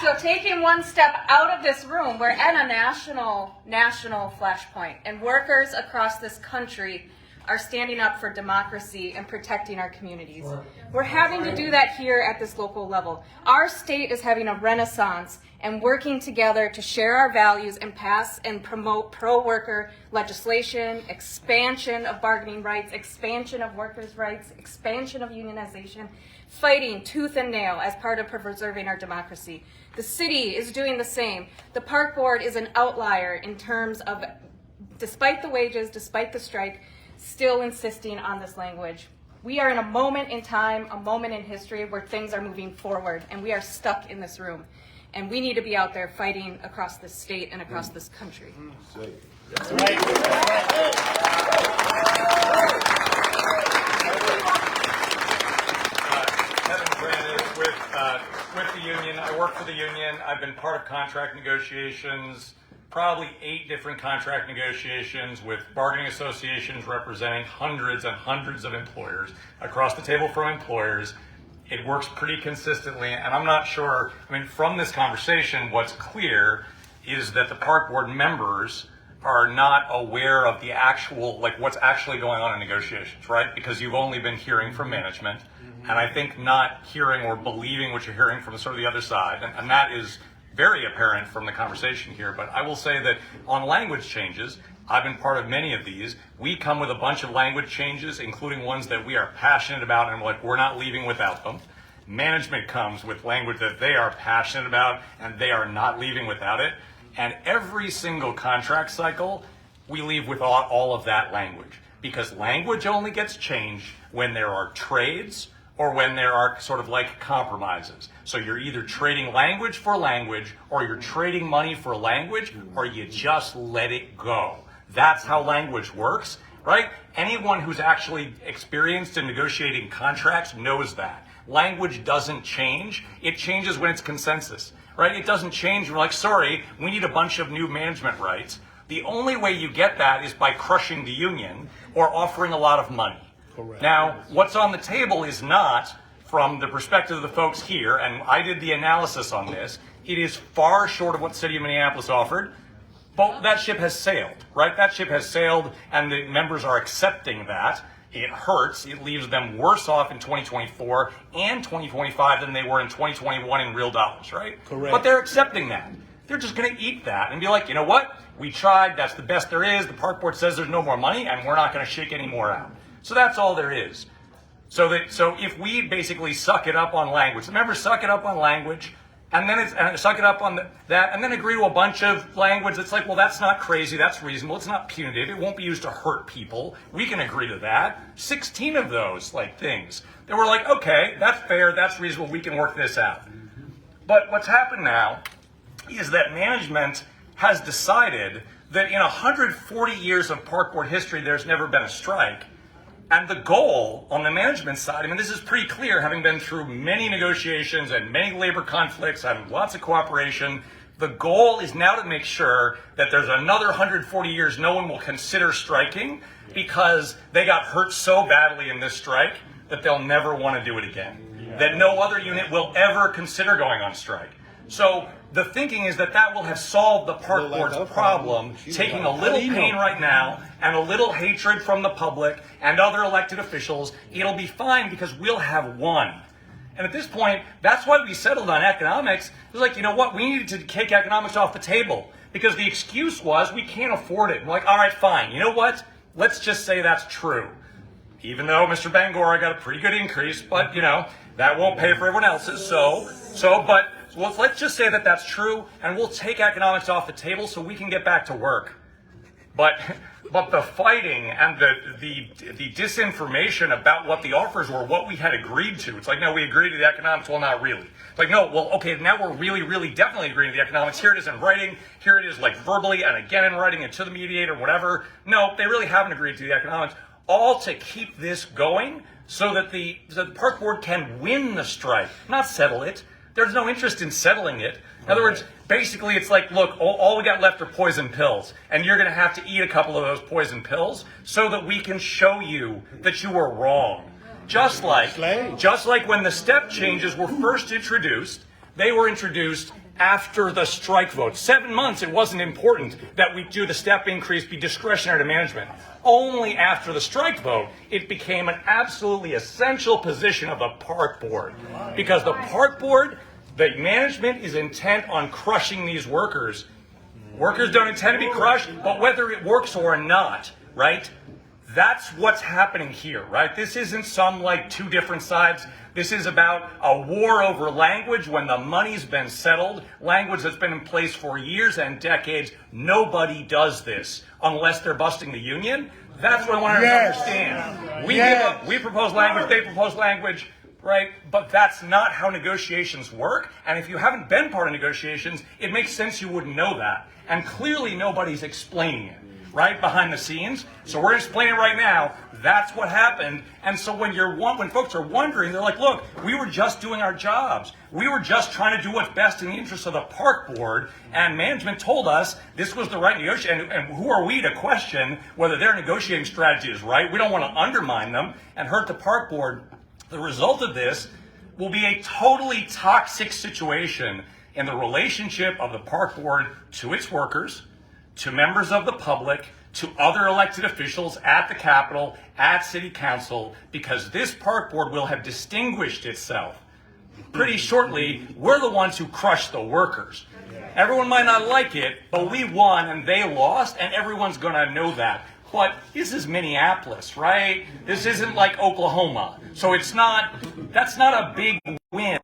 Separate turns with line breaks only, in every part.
So taking one step out of this room, we're at a national flashpoint, and workers across this country are standing up for democracy and protecting our communities. We're having to do that here at this local level. Our state is having a renaissance and working together to share our values and pass and promote pro-worker legislation, expansion of bargaining rights, expansion of workers' rights, expansion of unionization, fighting tooth and nail as part of preserving our democracy. The city is doing the same. The park board is an outlier in terms of, despite the wages, despite the strike, still insisting on this language. We are in a moment in time, a moment in history where things are moving forward, and we are stuck in this room. And we need to be out there fighting across this state and across this country.
That's right.
Kevin Pranis with the union. I work for the union. I've been part of contract negotiations, probably 8 different contract negotiations with bargaining associations representing hundreds and hundreds of employers across the table from employers. It works pretty consistently, and I'm not sure, from this conversation, what's clear is that the park board members are not aware of the actual, what's actually going on in negotiations, right? Because you've only been hearing from management, and I think not hearing or believing what you're hearing from sort of the other side, and that is very apparent from the conversation here. But I will say that on language changes, I've been part of many of these. We come with a bunch of language changes, including ones that we are passionate about and we're not leaving without them. Management comes with language that they are passionate about and they are not leaving without it. And every single contract cycle, we leave with all of that language, because language only gets changed when there are trades or when there are sort of compromises. So you're either trading language for language, or you're trading money for language, or you just let it go. That's how language works, right? Anyone who's actually experienced in negotiating contracts knows that. Language doesn't change. It changes when it's consensus, right? It doesn't change when we're like, sorry, we need a bunch of new management rights. The only way you get that is by crushing the union or offering a lot of money. Correct. Now, what's on the table is not, from the perspective of the folks here, and I did the analysis on this, it is far short of what the city of Minneapolis offered, but that ship has sailed, right? That ship has sailed, and the members are accepting that. It hurts. It leaves them worse off in 2024 and 2025 than they were in 2021 in real dollars, right?
Correct.
But they're accepting that. They're just going to eat that and be like, you know what? We tried. That's the best there is. The park board says there's no more money, and we're not going to shake any more out. So that's all there is. So if we basically suck it up on language, the members suck it up on language, and then suck it up on that, and then agree to a bunch of language that's like, well, that's not crazy, that's reasonable, it's not punitive, it won't be used to hurt people. We can agree to that. 16 of those things. They were like, okay, that's fair, that's reasonable, we can work this out. But what's happened now is that management has decided that in 140 years of park board history, there's never been a strike. And the goal on the management side, this is pretty clear, having been through many negotiations and many labor conflicts and lots of cooperation, the goal is now to make sure that there's another 140 years no one will consider striking, because they got hurt so badly in this strike that they'll never want to do it again. That no other unit will ever consider going on strike. So the thinking is that will have solved the park board's problem, taking a little pain right now and a little hatred from the public and other elected officials. It'll be fine because we'll have won. And at this point, that's why we settled on economics. It was like, you know what, we needed to take economics off the table because the excuse was we can't afford it. We're like, all right, fine. You know what? Let's just say that's true. Even though Mr. Bangora got a pretty good increase, but that won't pay for everyone else's. But let's just say that that's true, and we'll take economics off the table so we can get back to work. But the fighting and the disinformation about what the offers were, what we had agreed to. It's like, no, we agreed to the economics. Well, not really. It's like, no, well, okay, now we're really, really definitely agreeing to the economics. Here it is in writing. Here it is verbally and again in writing and to the mediator, whatever. No, they really haven't agreed to the economics. All to keep this going so that the park board can win the strike, not settle it. There's no interest in settling it. In other words, basically it's like, look, all we got left are poison pills, and you're going to have to eat a couple of those poison pills so that we can show you that you were wrong. Just like when the step changes were first introduced, they were introduced after the strike vote. 7 months, it wasn't important that we do the step increase be discretionary to management. Only after the strike vote, it became an absolutely essential position of the park board. Because the park board, the management is intent on crushing these workers. Workers don't intend to be crushed, but whether it works or not, right? That's what's happening here, right? This isn't some like two different sides. This is about a war over language when the money's been settled, language that's been in place for years and decades. Nobody does this unless they're busting the union. That's what I want to understand. We propose language, they propose language, right? But that's not how negotiations work. And if you haven't been part of negotiations, it makes sense you wouldn't know that. And clearly nobody's explaining it, right, behind the scenes. So we're explaining it right now. That's what happened. And so when folks are wondering, they're like, look, we were just doing our jobs. We were just trying to do what's best in the interest of the park board. And management told us this was the right negotiation. And who are we to question whether their negotiating strategy is right? We don't want to undermine them and hurt the park board. The result of this will be a totally toxic situation in the relationship of the park board to its workers, to members of the public, to other elected officials at the Capitol, at City Council, because this park board will have distinguished itself. Pretty shortly, we're the ones who crushed the workers. Everyone might not like it, but we won and they lost, and everyone's going to know that. But this is Minneapolis, right? This isn't like Oklahoma. So that's not a big win,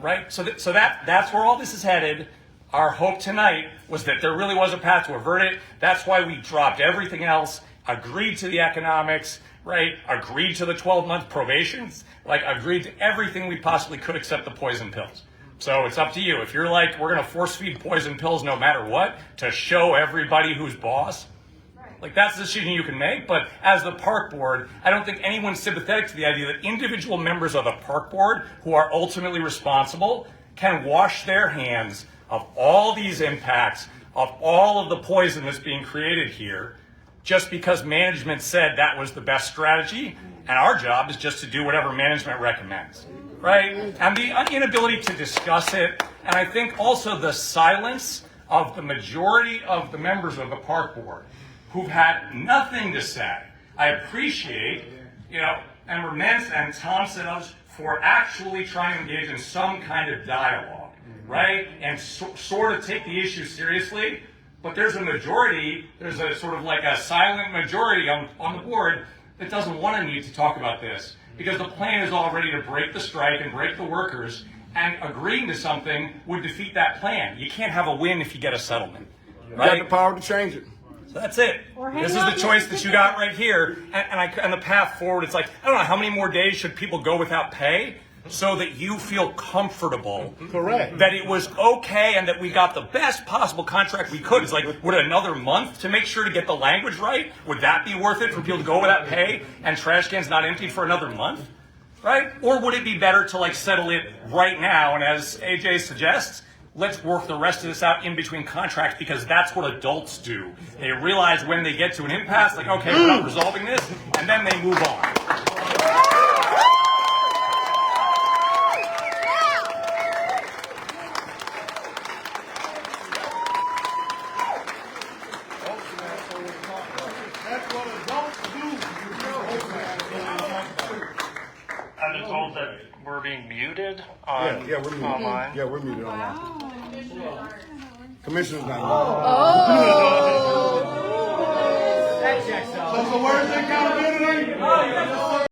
right? So that's where all this is headed. Our hope tonight was that there really was a path to avert it. That's why we dropped everything else, agreed to the economics, right? Agreed to the 12-month probations, like agreed to everything we possibly could except the poison pills. So it's up to you. If you're like, we're going to force feed poison pills no matter what to show everybody who's boss, like that's a decision you can make. But as the park board, I don't think anyone's sympathetic to the idea that individual members of the park board who are ultimately responsible can wash their hands of all these impacts, of all of the poison that's being created here, just because management said that was the best strategy, and our job is just to do whatever management recommends, right? And the inability to discuss it, and I think also the silence of the majority of the members of the park board who've had nothing to say. I appreciate, and Ramesh and Tom Siddles for actually trying to engage in some kind of dialogue, right? And sort of take the issue seriously. But there's a majority, there's a sort of like a silent majority on the board that doesn't want to need to talk about this because the plan is already to break the strike and break the workers, and agreeing to something would defeat that plan. You can't have a win if you get a settlement, right?
You got the power to change it.
So that's it. This is the choice that you got right here. And the path forward, it's like, I don't know, how many more days should people go without pay so that you feel comfortable that it was okay and that we got the best possible contract we could? It's like, would another month to make sure to get the language right, would that be worth it for people to go without pay and trash cans not emptied for another month, right? Or would it be better to like settle it right now? And as AJ suggests, let's work the rest of this out in between contracts, because that's what adults do. They realize when they get to an impasse, like, okay, we're not resolving this, and then they move on.
That's what adults do.
I've been told that we're being muted on
we're muted.
online.
Yeah, we're muted online. Commissioner's not
That's the word of accountability.